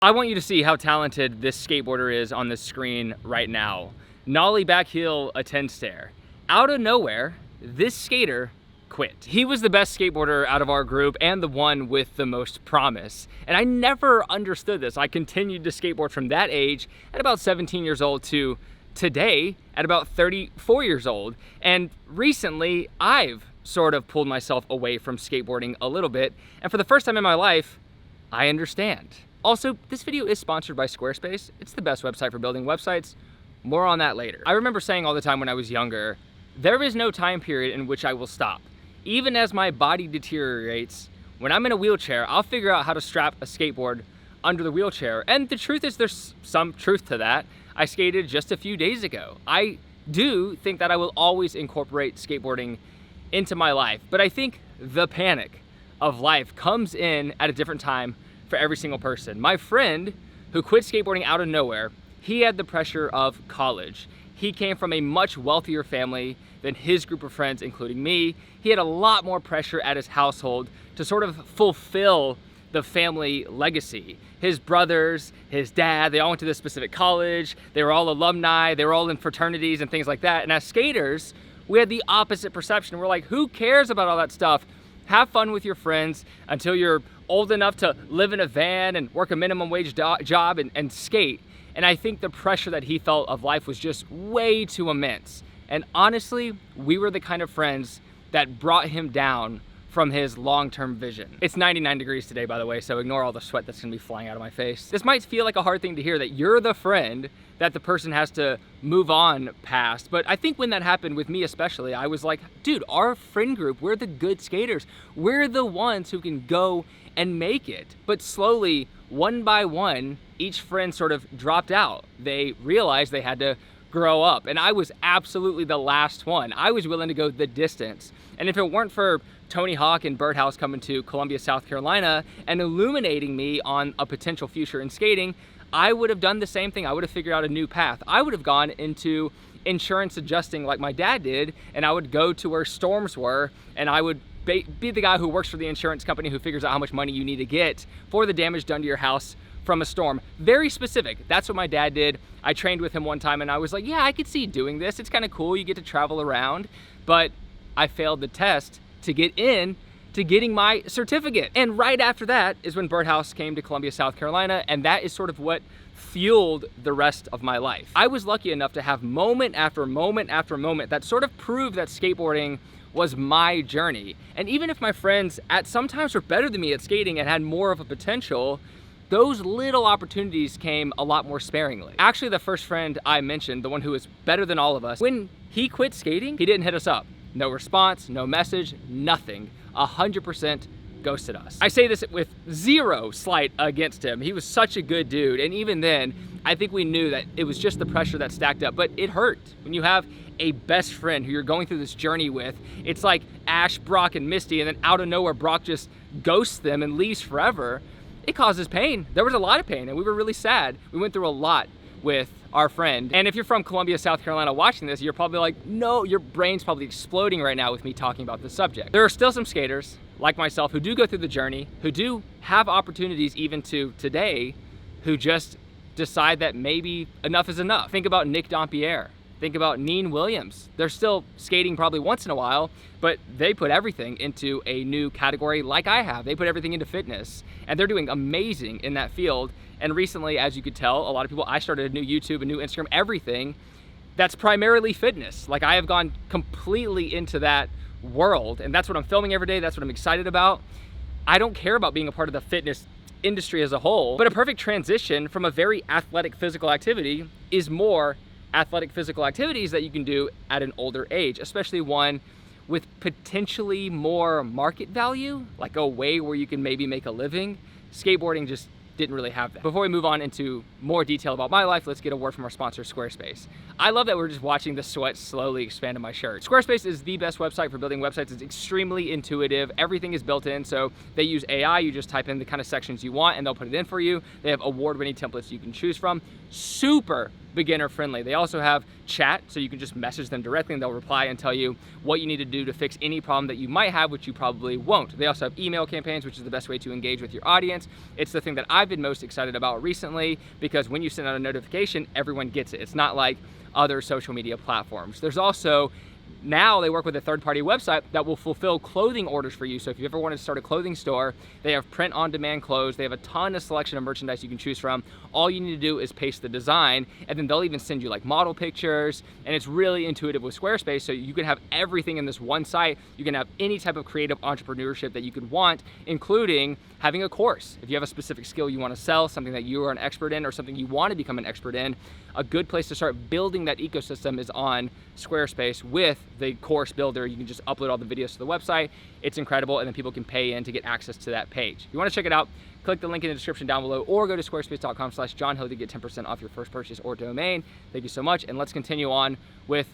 I want you to see how talented this skateboarder is on the screen right now. Nollie back heel, a 10 stair. Out of nowhere, this skater quit. He was the best skateboarder out of our group and the one with the most promise. And I never understood this. I continued to skateboard from that age at about 17 years old to today at about 34 years old. And recently, I've sort of pulled myself away from skateboarding a little bit. And for the first time in my life, I understand. Also, this video is sponsored by Squarespace. It's the best website for building websites. More on that later. I remember saying all the time when I was younger, there is no time period in which I will stop. Even as my body deteriorates, when I'm in a wheelchair, I'll figure out how to strap a skateboard under the wheelchair. And the truth is, there's some truth to that. I skated just a few days ago. I do think that I will always incorporate skateboarding into my life, but I think the panic of life comes in at a different time for every single person. My friend who quit skateboarding out of nowhere, he had the pressure of college. He came from a much wealthier family than his group of friends, including me. He had a lot more pressure at his household to sort of fulfill the family legacy. His brothers, his dad, they all went to this specific college. They were all alumni. They were all in fraternities and things like that. And as skaters, we had the opposite perception. We're like, who cares about all that stuff? Have fun with your friends until you're old enough to live in a van and work a minimum wage job and skate. And I think the pressure that he felt of life was just way too immense. And honestly, we were the kind of friends that brought him down from his long-term vision. It's 99 degrees today, by the way, so ignore all the sweat that's gonna be flying out of my face. This might feel like a hard thing to hear, that you're the friend that the person has to move on past. But I think when that happened with me especially, I was like, dude, our friend group, we're the good skaters. We're the ones who can go and make it. But slowly, one by one, each friend sort of dropped out. They realized they had to grow up. And I was absolutely the last one. I was willing to go the distance. And if it weren't for Tony Hawk and Birdhouse coming to Columbia, South Carolina and illuminating me on a potential future in skating, I would have done the same thing. I would have figured out a new path. I would have gone into insurance adjusting like my dad did, and I would go to where storms were, and I would be the guy who works for the insurance company who figures out how much money you need to get for the damage done to your house from a storm. Very specific. That's what my dad did. I trained with him one time and I was like, yeah, I could see doing this. It's kind of cool. You get to travel around. But I failed the test to get in to getting my certificate. And right after that is when Birdhouse came to Columbia, South Carolina, and that is sort of what fueled the rest of my life. I was lucky enough to have moment after moment after moment that sort of proved that skateboarding was my journey. And even if my friends at some times were better than me at skating and had more of a potential, those little opportunities came a lot more sparingly. Actually, the first friend I mentioned, the one who was better than all of us, when he quit skating, he didn't hit us up. No response, no message, nothing. 100% ghosted us. I say this with zero slight against him. He was such a good dude. And even then, I think we knew that it was just the pressure that stacked up, but it hurt. When you have a best friend who you're going through this journey with, it's like Ash, Brock, and Misty, and then out of nowhere, Brock just ghosts them and leaves forever. It causes pain. There was a lot of pain, and we were really sad. We went through a lot with our friend. And if you're from Columbia, South Carolina watching this, you're probably like, no, your brain's probably exploding right now with me talking about this subject. There are still some skaters like myself who do go through the journey, who do have opportunities even to today, who just decide that maybe enough is enough. Think about Nick Dompierre. Think about Neen Williams. They're still skating probably once in a while, but they put everything into a new category like I have. They put everything into fitness, and they're doing amazing in that field. And recently, as you could tell, a lot of people, I started a new YouTube, a new Instagram, everything that's primarily fitness. Like, I have gone completely into that world, and that's what I'm filming every day. That's what I'm excited about. I don't care about being a part of the fitness industry as a whole, but a perfect transition from a very athletic physical activity is more athletic physical activities that you can do at an older age, especially one with potentially more market value, like a way where you can maybe make a living. Skateboarding just didn't really have that. Before we move on into more detail about my life, let's get a word from our sponsor, Squarespace. I love that we're just watching the sweat slowly expand in my shirt. Squarespace is the best website for building websites. It's extremely intuitive. Everything is built in, so they use AI. You just type in the kind of sections you want and they'll put it in for you. They have award-winning templates you can choose from. Super beginner friendly. They also have chat, so you can just message them directly and they'll reply and tell you what you need to do to fix any problem that you might have, which you probably won't. They also have email campaigns, which is the best way to engage with your audience. It's the thing that I've been most excited about recently, because when you send out a notification, everyone gets it. It's not like other social media platforms. There's also, now they work with a third-party website that will fulfill clothing orders for you. So if you ever wanted to start a clothing store, they have print-on-demand clothes. They have a ton of selection of merchandise you can choose from. All you need to do is paste the design, and then they'll even send you like model pictures, and it's really intuitive with Squarespace, so you can have everything in this one site. You can have any type of creative entrepreneurship that you could want, including having a course. If you have a specific skill you want to sell, something that you are an expert in, or something you want to become an expert in, a good place to start building that ecosystem is on Squarespace with the course builder. You can just upload all the videos to the website. It's incredible, and then people can pay in to get access to that page. If you want to check it out, click the link in the description down below, or go to squarespace.com/JohnHill to get 10% off your first purchase or domain. Thank you so much, and let's continue on with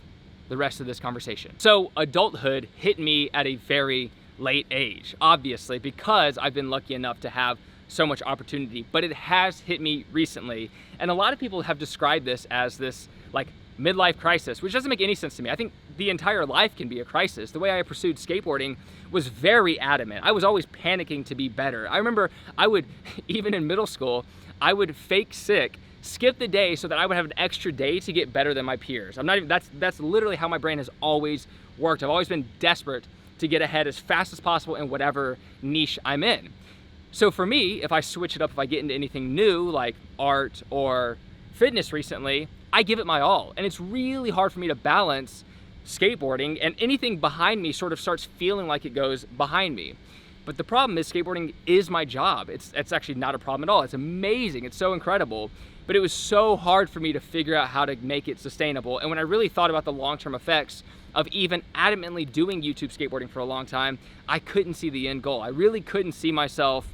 the rest of this conversation. So adulthood hit me at a very late age, obviously, because I've been lucky enough to have so much opportunity, but it has hit me recently. And a lot of people have described this as this like midlife crisis, which doesn't make any sense to me. I think the entire life can be a crisis. The way I pursued skateboarding was very adamant. I was always panicking to be better. I remember I would, even in middle school, I would fake sick, skip the day so that I would have an extra day to get better than my peers. I'm not even, that's literally how my brain has always worked. I've always been desperate to get ahead as fast as possible in whatever niche I'm in. So for me, if I switch it up, if I get into anything new like art or fitness recently, I give it my all. And it's really hard for me to balance skateboarding, and anything behind me sort of starts feeling like it goes behind me. But the problem is skateboarding is my job. It's actually not a problem at all. It's amazing. It's so incredible. But it was so hard for me to figure out how to make it sustainable. And when I really thought about the long-term effects of even adamantly doing YouTube skateboarding for a long time, I couldn't see the end goal. I really couldn't see myself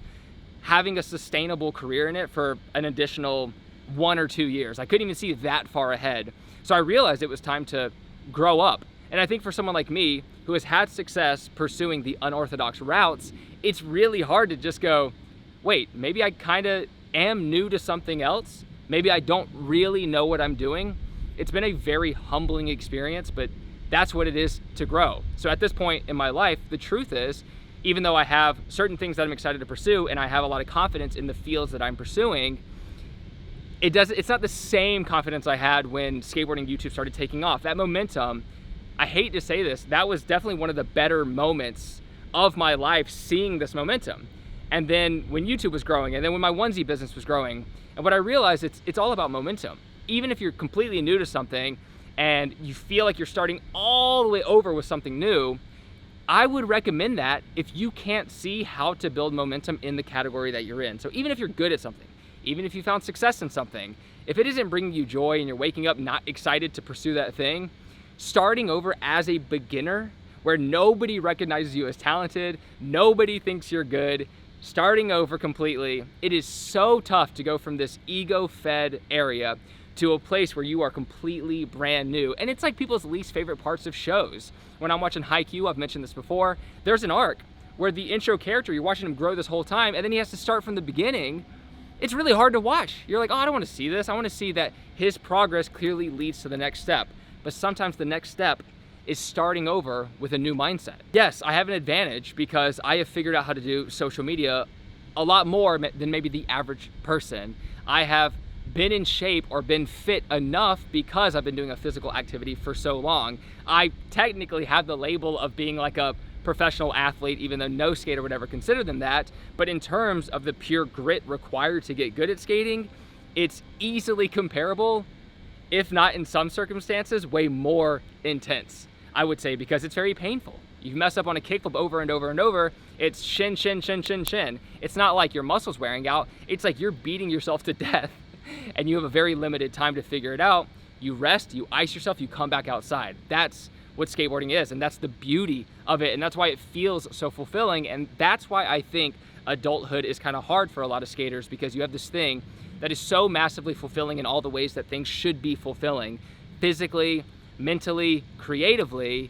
having a sustainable career in it for an additional 1 or 2 years. I couldn't even see that far ahead. So I realized it was time to grow up. And I think for someone like me who has had success pursuing the unorthodox routes, it's really hard to just go, wait, maybe I kind of am new to something else. Maybe I don't really know what I'm doing. It's been a very humbling experience, but that's what it is to grow. So at this point in my life, the truth is, even though I have certain things that I'm excited to pursue and I have a lot of confidence in the fields that I'm pursuing, it's not the same confidence I had when skateboarding YouTube started taking off. That momentum, I hate to say this, that was definitely one of the better moments of my life, seeing this momentum. And then when YouTube was growing, and then when my onesie business was growing, and what I realized, it's all about momentum. Even if you're completely new to something and you feel like you're starting all the way over with something new, I would recommend that if you can't see how to build momentum in the category that you're in. So even if you're good at something, even if you found success in something, if it isn't bringing you joy and you're waking up not excited to pursue that thing, starting over as a beginner where nobody recognizes you as talented, nobody thinks you're good, starting over completely, it is so tough to go from this ego-fed area to a place where you are completely brand new. And it's like people's least favorite parts of shows. When I'm watching Haikyuu, I've mentioned this before, there's an arc where the intro character, you're watching him grow this whole time, and then he has to start from the beginning. It's really hard to watch. You're like, oh, I don't want to see this. I want to see that his progress clearly leads to the next step. But sometimes the next step is starting over with a new mindset. Yes, I have an advantage because I have figured out how to do social media a lot more than maybe the average person. I have been in shape or been fit enough because I've been doing a physical activity for so long. I technically have the label of being like a professional athlete, even though no skater would ever consider them that. But in terms of the pure grit required to get good at skating, it's easily comparable, if not in some circumstances, way more intense, I would say, because it's very painful. You mess up on a kickflip over and over and over, it's shin, shin, shin, shin, shin. It's not like your muscles wearing out, it's like you're beating yourself to death and you have a very limited time to figure it out. You rest, you ice yourself, you come back outside. That's what skateboarding is, and that's the beauty of it, and that's why it feels so fulfilling, and that's why I think adulthood is kind of hard for a lot of skaters, because you have this thing that is so massively fulfilling in all the ways that things should be fulfilling, physically, mentally, creatively,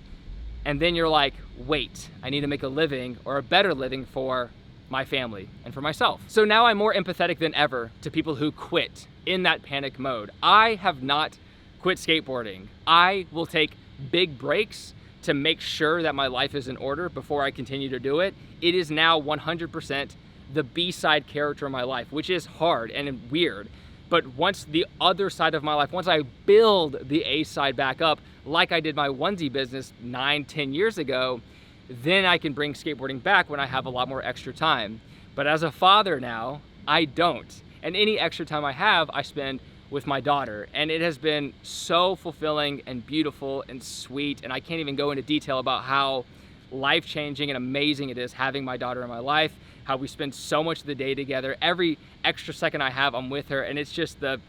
and then you're like, wait, I need to make a living or a better living for my family, and for myself. So now I'm more empathetic than ever to people who quit in that panic mode. I have not quit skateboarding. I will take big breaks to make sure that my life is in order before I continue to do it. It is now 100% the B-side character of my life, which is hard and weird. But once the other side of my life, once I build the A side back up, like I did my onesie business 9-10 years ago, then I can bring skateboarding back when I have a lot more extra time. But as a father now, I don't. And any extra time I have, I spend with my daughter. And it has been so fulfilling and beautiful and sweet. And I can't even go into detail about how life-changing and amazing it is having my daughter in my life, how we spend so much of the day together. Every extra second I have, I'm with her, and it's just the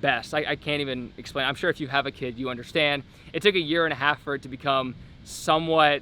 best. I can't even explain. I'm sure if you have a kid, you understand. It took a year and a half for it to become somewhat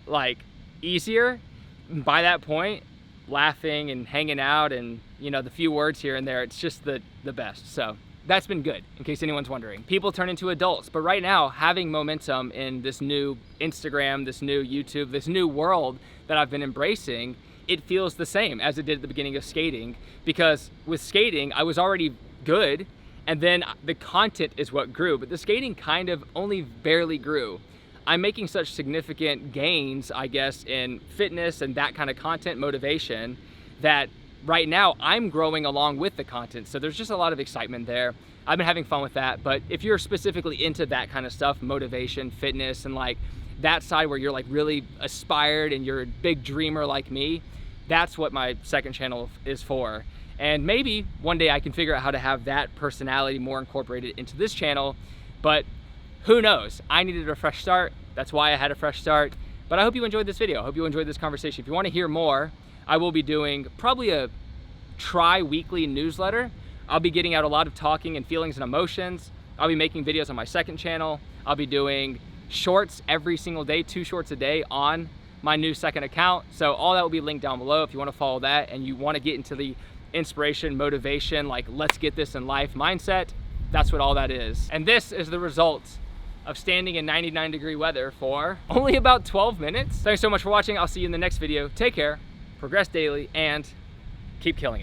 like easier. By that point, laughing and hanging out and, you know, the few words here and there, it's just the best. So that's been good, in case anyone's wondering. People turn into adults, but right now, having momentum in this new Instagram, this new YouTube, this new world that I've been embracing, it feels the same as it did at the beginning of skating, because with skating, I was already good, and then the content is what grew, but the skating kind of only barely grew. I'm making such significant gains, I guess, in fitness and that kind of content motivation that right now I'm growing along with the content. So there's just a lot of excitement there. I've been having fun with that. But if you're specifically into that kind of stuff, motivation, fitness, and like that side where you're like really aspired and you're a big dreamer like me, that's what my second channel is for. And maybe one day I can figure out how to have that personality more incorporated into this channel, but who knows? I needed a fresh start. That's why I had a fresh start. But I hope you enjoyed this video. I hope you enjoyed this conversation. If you want to hear more, I will be doing probably a tri-weekly newsletter. I'll be getting out a lot of talking and feelings and emotions. I'll be making videos on my second channel. I'll be doing shorts every single day, 2 shorts a day on my new second account. So all that will be linked down below if you want to follow that and you want to get into the inspiration, motivation, like let's get this in life mindset. That's what all that is. And this is the result of standing in 99-degree weather for only about 12 minutes. Thanks so much for watching. I'll see you in the next video. Take care, progress daily, and keep killing it.